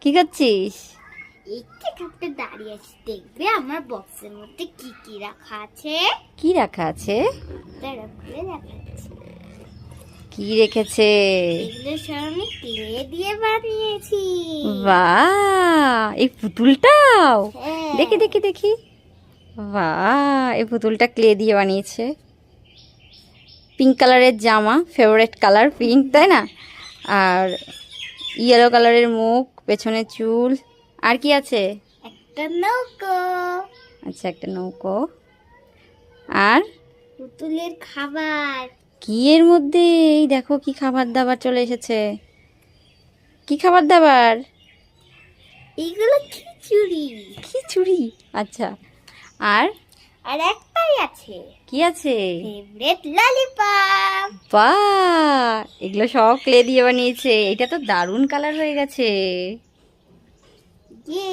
কি করছিস? একটু থাকতে দাঁড়িয়ে আছি, দেখবে আমার বক্সের মধ্যে কি কি রাখা আছে। কি রাখা আছে? দাঁড়া, খুলে দেখাচ্ছি। কি রেখেছে? এগুলো সব আমি ক্লে দিয়ে বানিয়েছি। বাহ, এই পুতুলটাও হ্যাঁ। দেখি দেখি দেখি। বাহ, এই পুতুলটা ক্লে দিয়ে বানিয়েছে। পিঙ্ক কালারের জামা, ফেভারিট কালার পিঙ্ক, তাই না? আর ইয়েলো কালারের মুখ, পেছনে চুল। আর কি আছে? একটা নৌকো, আচ্ছা, একটা নৌকো। আর পুতুলের খাবার। কি এর মধ্যে? এই দেখো কি খাবার দাবার চলে এসেছে। কি খাবার দাবার? এগুলো খিচুড়ি। খিচুড়ি। আচ্ছা, আর আর একটাই আছে, কি আছে? Favourite lollipop. বাহ, এগুলো সব ক্লে দিয়ে বানিয়েছে। এটা তো দারুণ কালার হয়ে গেছে। ইয়ে।